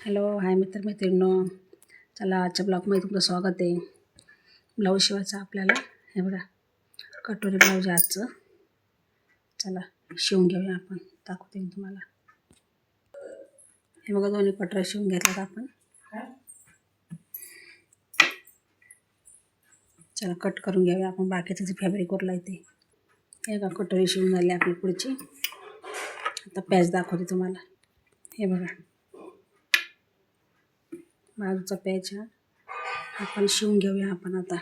Hello hi मैत्रिणींनो, चला आजच्या ब्लॉगमध्ये तुमचं स्वागत आहे. ब्लाऊज शिवायचं आपल्याला. हे बघा कटोरी ब्लाऊज आहे आजचं. चला शिवून घेऊया आपण, दाखवते मी तुम्हाला. हे बघा दोन्ही कटोऱ्या शिवून घेतल्यात आपण. चला कट करून घेऊया आपण. बाकीचं जे फॅब्रिक उरलं आहे ते. हे बघा कटोरी शिवून झाली आपली पुढची. आता पॅच दाखवते तुम्हाला. हे बघा बाजूचा पॅच आपण शिवून घेऊया आपण आता.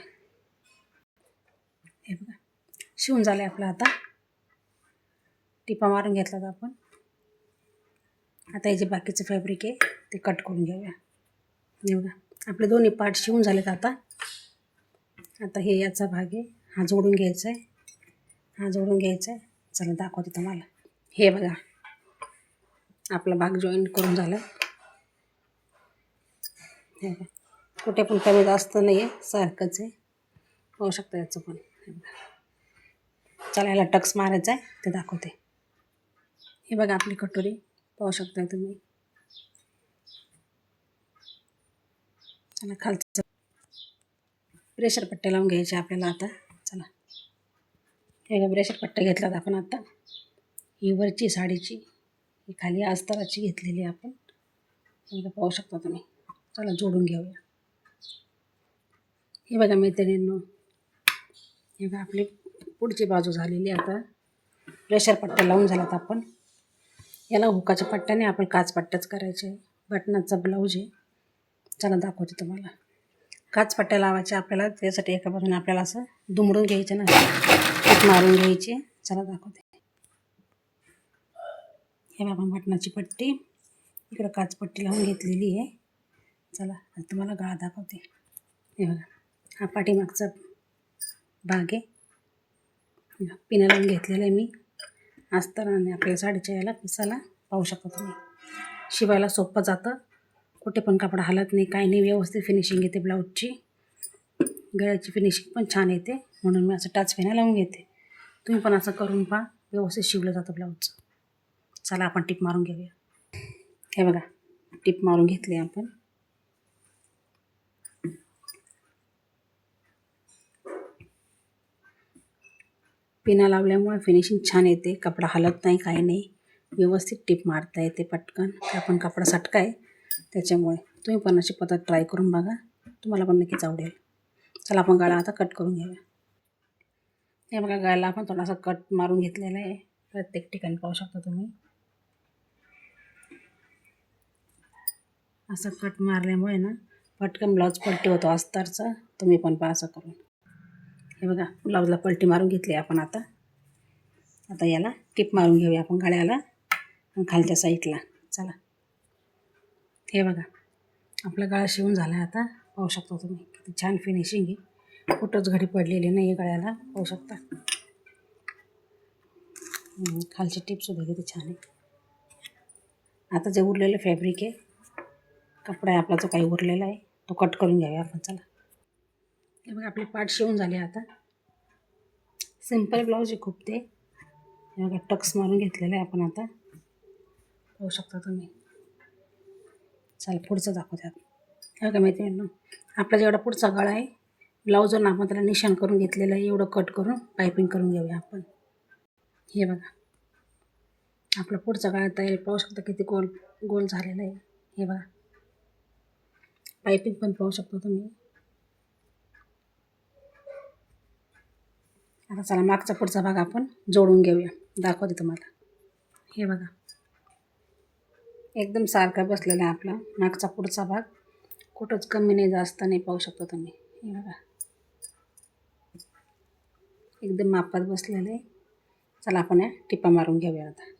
हे बघा शिवून झालं आपलं. आता टिपा मारून घेतलात आपण. आता हे जे बाकीचं फॅब्रिक आहे ते कट करून घेऊया. हे बघा आपले दोन्ही पार्ट शिवून झालेत. आता हे याचा भाग आहे, हा जोडून घ्यायचा आहे, हा जोडून घ्यायचा आहे. चला दाखवते तुम्हाला. हे बघा आपला भाग जॉईंट करून झाला. हे बघा कुठे पण कमी जास्त नाही आहे, सारखंच आहे. पाहू शकता याचं पण. हे बघा चला याला टक्स मारायचा आहे ते दाखवते. हे बघा आपली कटोरी पाहू शकता तुम्ही. चला खालचं प्रेशर पट्ट्या लावून घ्यायचे आपल्याला आता. चला हे बघा प्रेशर पट्ट्या घेतल्यात आपण. आता ही वरची साडीची, ही खाली अस्तराची घेतलेली आपण. हे बघा पाहू शकता तुम्ही. चला जोडून घेऊया. हे बघा मैत्रिणींनो, हे बघा आपली पुढची बाजू झालेली. आता प्रेशर पट्ट्या लावून झाल्यात आपण. याला हुकाच्या पट्ट्याने आपण काच पट्ट्याच करायचे आहे. बटनाचा ब्लाऊज आहे. चला दाखवते तुम्हाला. काच पट्ट्या लावायच्या आपल्याला. त्यासाठी एका बाजूने आपल्याला असं दुमडून घ्यायचं ना, टीप मारून घ्यायची. चला दाखवते. हे बघा बटनाची पट्टी इकडं काच पट्टी लावून घेतलेली आहे. चला आता तुम्हाला गळा दाखवते. हे बघा हा पाठीमागचा भाग आहे. पिना लावून घेतलेला आहे मी. अस्तराने आपल्या साडीच्या याला पिसाला पाहू शकता तुम्ही. शिवायला सोपं जातं, कुठे पण कपडा हलत नाही, काही नाही. व्यवस्थित फिनिशिंग येते ब्लाऊजची. गळ्याची फिनिशिंग पण छान येते, म्हणून मी असं टाच पिना लावून घेते. तुम्ही पण असं करून पहा, व्यवस्थित शिवलं जातं ब्लाऊजचं. चला आपण टीप मारून घेऊया. हे बघा टीप मारून घेतली आपण. पिना लावल्यामुळे फिनिशिंग छान येते, कपडा हलत नाही, काही नाही. व्यवस्थित टीप मारता येते पटकन. आपण कपडा सटका आहे त्याच्यामुळे. तुम्ही पण अशी पद्धत ट्राय करून बघा, तुम्हाला पण नक्कीच आवडेल. चला आपण गळा आता कट करून घेऊया. हे बघा गळ्याला आपण थोडासा कट मारून घेतलेला आहे. प्रत्येक ठिकाणी पाहू शकता तुम्ही. असं कट मारल्यामुळे ना पटकन ब्लाऊज पलटी होतो अस्तरचा. तुम्ही पण पहा असं करून. हे बघा ब्लाऊजला पलटी मारून घेतली आपण. आता याला टिप मारून घेऊया आपण गळ्याला आणि खालच्या साईडला. चला हे बघा आपला गळा शिवून झाला. आता पाहू शकता तुम्ही किती छान फिनिशिंग आहे. कुठंच घडी पडलेली नाही आहे गळ्याला, पाहू शकता. खालची टिपसुद्धा किती छान आहे. आता जे उरलेलं फॅब्रिक आहे, कपडा आहे आपला जो काही उरलेला आहे, तो कट करून घ्यावा आपण. चला हे बघा आपले पार्ट शिवून झाले. आता सिंपल ब्लाऊज आहे खूप ते. हे बघा टक्स मारून घेतलेलं आहे आपण. आता पाहू शकता तुम्ही. चला पुढचं दाखवते आपण. हे बघा मैत्रिणींनो, आपला जेवढा पुढचा गळा आहे ब्लाऊजवर आपण त्याला निशाण करून घेतलेलं आहे. एवढं कट करून पायपिंग करून घेऊया आपण. हे बघा आपला पुढचा गळा तयार. पाहू शकता किती गोल गोल झालेला आहे. हे बघा पायपिंग पण पाहू शकता तुम्ही. आता चला मागचा पुढचा भाग आपण जोडून घेऊया, दाखवते तुम्हाला. हे बघा एकदम सारखा बसलेला आहे आपला मागचा पुढचा भाग. कुठंच कमी नाही जास्त नाही, पाहू शकता तुम्ही. हे बघा एकदम मापात बसलेलं आहे. चला आपण या टिपा मारून घेऊया आता.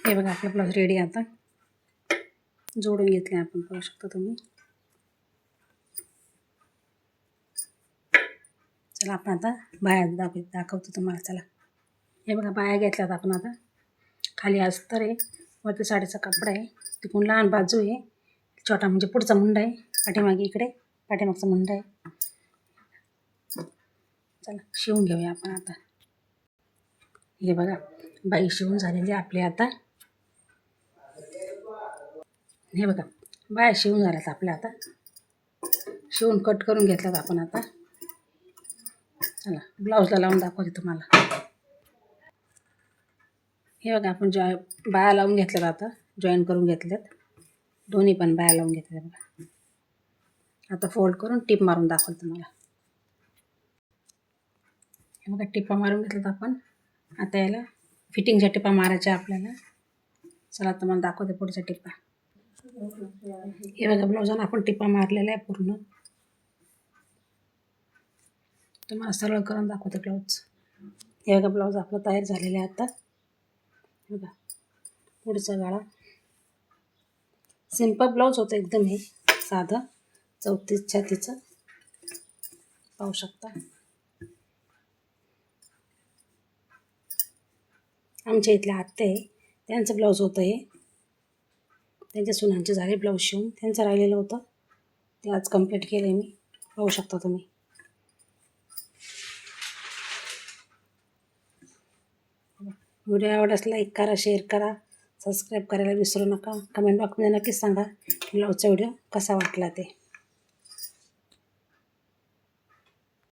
हे बघा आपला ब्लाऊज रेडी. आता जोडून घेतले आपण, पाहू शकता तुम्ही. चला आपण आता बाया दाखवतो तुम्हाला. चला हे बघा बाया घेतल्यात आपण. आता खाली अस्तर आहे, वरती साडीचा कपडा आहे, तिकडून लहान बाजू आहे, छोटा म्हणजे पुढचा मुंडा आहे, पाठीमागे इकडे पाठीमागचा मुंडा आहे. चला शिवून घेऊया आपण आता. हे बघा बाई शिवून झालेली आपली. आता हे बघा बाया शिवून झाल्यात आपल्या आता, शिवून कट करून घेतल्यात आपण आता. चला ब्लाऊजला लावून दाखवते तुम्हाला. हे बघा आपण बाया लावून घेतल्यात आता, जॉईन करून घेतल्यात, दोन्ही पण बाया लावून घेतल्यात बघा. आता फोल्ड करून टिप मारून दाखवते तुम्हाला. हे बघा टिपा मारून घेतल्यात आपण. आता याला फिटिंगच्या टिपा मारायच्या आपल्याला. चला तुम्हाला दाखवते पुढच्या टिपा. हे बघा ब्लाऊजाला आपण टिपा मारलेल्या आहे पूर्ण. तुम्हाला सरळ करून दाखवते ब्लाऊज. हे बघा ब्लाऊज आपला तयार झालेला आहे आता. बघा पुढचा गळा. सिंपल ब्लाऊज होतं एकदम, हे साधं 34 छातीचं पाहू शकता. आमच्या इथल्या आत्या आहे, त्यांचं ब्लाऊज होतं हे. त्यांच्या सुनांचे झाले ब्लाऊज शिवून, त्यांचं राहिलेलं होतं ते आज कंप्लीट केलं आहे मी. पाहू शकता तुम्ही. व्हिडिओ आवडल्यास लाईक करा, शेअर करा, सबस्क्राईब करायला विसरू नका. कमेंट बॉक्समध्ये नक्कीच सांगा ब्लाऊजचा व्हिडिओ कसा वाटला ते.